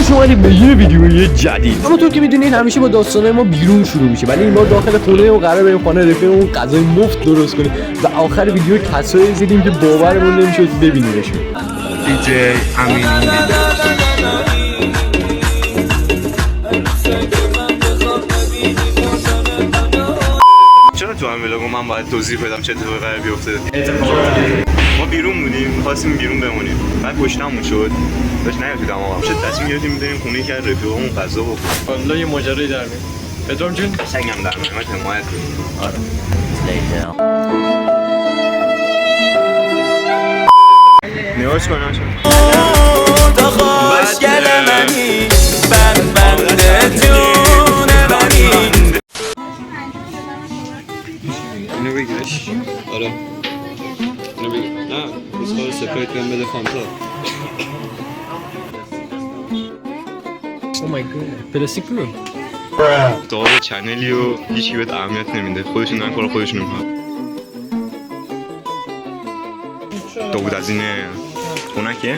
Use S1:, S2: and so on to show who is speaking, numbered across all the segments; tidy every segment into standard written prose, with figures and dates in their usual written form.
S1: خوش اومدید به یه ویدیوی جدید. همونطور که میدونید همیشه با داستانای ما بیرون شروع میشه، ولی این بار داخل خونه و قرار بریم خانه رفیقمون غذای مفت درست کنیم و آخر ویدیو کسایی زدیم که باورمون نمیشد ببینیمشون.
S2: دیجی امین چرا تو هم ویلوگو من باید توضیح بدم چه اتفاقی قرار بیفته؟ ما بیرون بودیم، می‌خواستیم بیرون بمونیم. بعد پشتمون شد. داشت نیاد تو دماغم. شد تصمیم گرفتیم بریم خونه که رفیقمون غذا بخوریم.
S1: والا یه ماجرایی در میاد. پدرام جون
S2: قشنگم در میاد، حمایت کنیم. آره. نگاش کن آشان.
S3: تو خوشگل منی بند جون منی.
S2: اینو بگیرش. آره. اینو بگیر. نه، بسخواه سپریت کنم بده فانتا.
S1: او مای گاد. پلاستیک رو.
S2: دار چنلی و هیچی بهت اهمیت نمیده. خودشون دارن کار خودشون میکنن. داود از اینه خونکه؟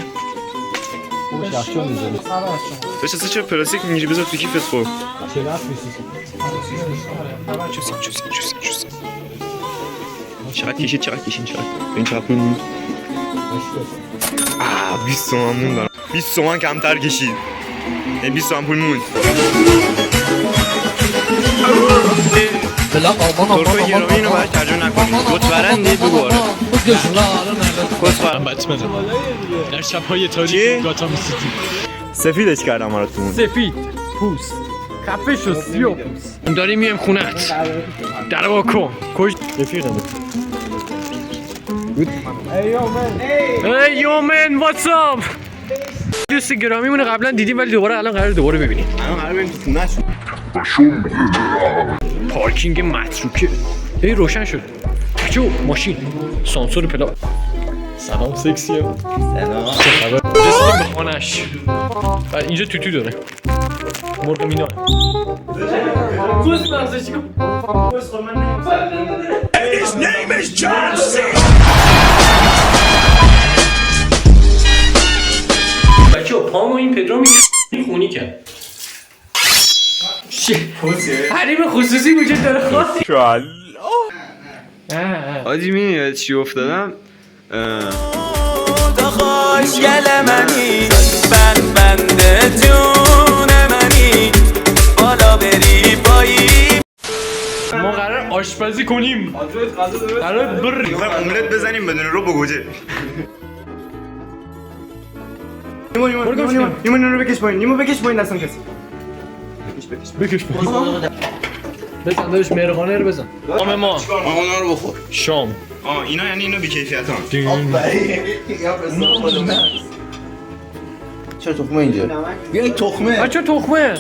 S1: خوش یخچال می‌ذاری.
S2: داشت اصلا چرا پلاستیک میگیری بذار تو کیفت خب.
S1: چه رفت می‌سیسی؟
S2: چوسی. چقدر کشید این چقدر پول موند؟ 20 تومن موند 20 تومن کمتر کشید. 20 تومن پول موند. ترکو گرامی اینو باید ترجمه نکنیم. گوتورندی بگواره
S1: من بطمه در شب‌های تاریک گاتام سیتی.
S2: سفیدش کردم براتون.
S1: سفید پوست خفه شو سیاه پوست. داریم میایم خونت در واکن کش رفیقم. Hey yo man what's up. دوست گرامیمون قبلا دیدیم ولی الان قرار دوباره ببینیم.
S2: الان قرار بریم تو خونه‌شون.
S1: پارکینگ متروکه. ای روشن شد. جو ماشین سانسور پلا. سلام سکسیه.
S3: سلام.
S1: رسیدیم به خانه‌اش. بعد اینجا توتو داره. مرغ مینا. کوس نازش کن.
S3: His name is John C.
S1: بچه پامو این پدرام خونی کرد. حریم خصوصی وجود داره خواهد.
S2: آجی می‌دونی چی افتادم؟
S3: تو خوشگل منی بند جون منی بالا بری پایی.
S1: ما قرار آشپزی کنیم. قرار بریم
S2: املت بزنیم بدون رو بگوجه. نیمون رو بکش پایین دستم کسی.
S1: بکش بزن دارش مرغانه رو بزن. شام ما
S2: اونا رو بخور.
S1: شام
S2: اینا یعنی اینو بی‌کیفیت ها.
S4: چرا تخمه اینجا؟ بیا این تخمه.
S1: بچه تخمه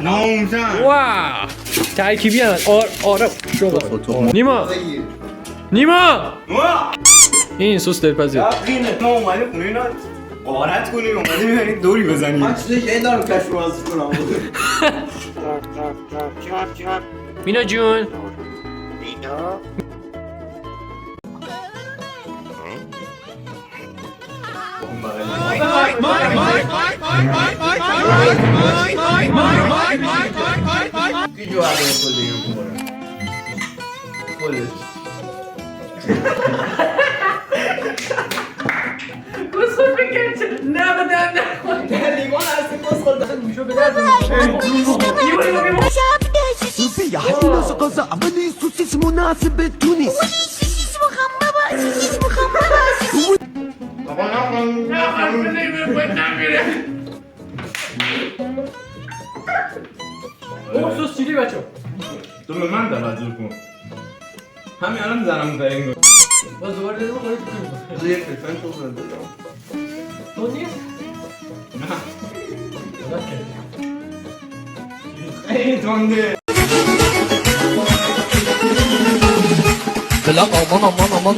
S2: ناموسن.
S1: واو ترکیبی هم آره شما نیما این سس دلپذیر.
S2: ما اومدیم خونه اینا غارت کنیم اومدیم می‌بریم دوری بزنیم.
S4: من چیزی که این دارم کشف بازی کنم.
S1: مینا جون
S4: کی جو آدم کلی می‌کنه؟ خودش.
S1: کسخل بکن نه بدن نه لیوان هستی کسخل دست میشو به درد
S5: يا حسين سقزة عملي سوسيس مناسب تونس سوسيس
S1: اون سوس چیلی بچه
S2: تو به من توجه کن. همین الان زنم زنگ.
S1: باز دوباره داریم خواهید کنیم
S4: یه فلفل تخمه دارم.
S1: تو نیست؟ نه
S2: خیلی تنده.
S5: بلا aman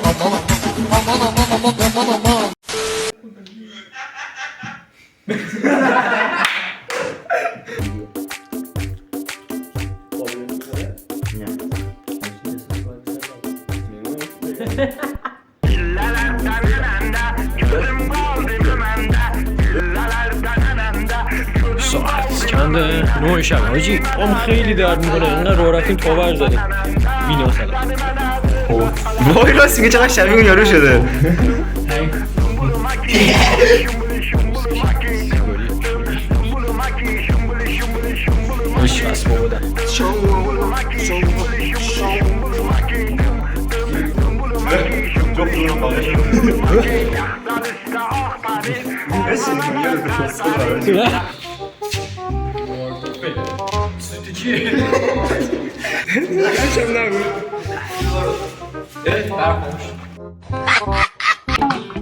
S3: La la la la la la,
S1: 9 شب حاجی هم خیلی درد میکنه اینقدر راه رفتیم تا بر زدیم بینا سلام
S2: وای راست میگه چقدر شبیه اون یارو شده
S1: خوش بس بودن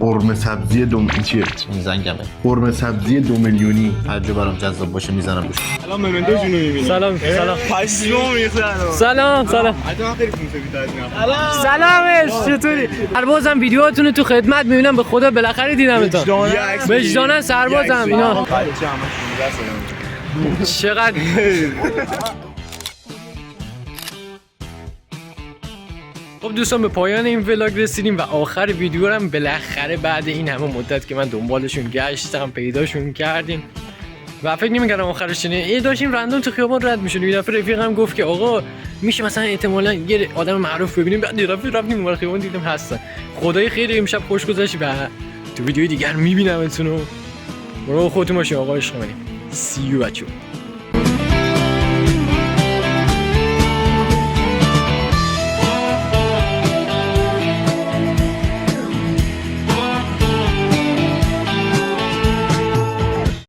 S6: قرمه سبزی چیه؟
S7: این زنگمه
S6: قرمه سبزی 2 میلیونی.
S7: هر جا برام جذاب باشه میزنم بهش.
S2: الان ممنتو جونو میبینی
S1: سلام
S2: پشمام ریخته الان
S1: سلام
S2: حتما خیلی فیلم از
S1: سلامش چطوری؟ سربازم ویدیوهاتون تو خدمت میبینم به خدا بالاخره دیدمتون وجدانن سربازم اینا چقدر خب دوستان به پایان این ولاگ رسیدیم و آخر ویدیو رو هم بالاخره بعد این همه مدت که من دنبالشون گشتم پیداشون کردیم و فکر نمی‌کردم آخرش چنه داشتیم رندوم تو خیابان رد می‌شدیم یه دفعه رفیقم گفت که آقا میشه مثلا احتمالاً یه آدم معروف ببینیم بعد یه دفعه رفتیم اون خیابان دیدیم هستن خدای خیر امشب خوش گذشت و تو ویدیوی دیگر می‌بینمتون برو خودتون باشین آقا عشق منیم سی یو بچو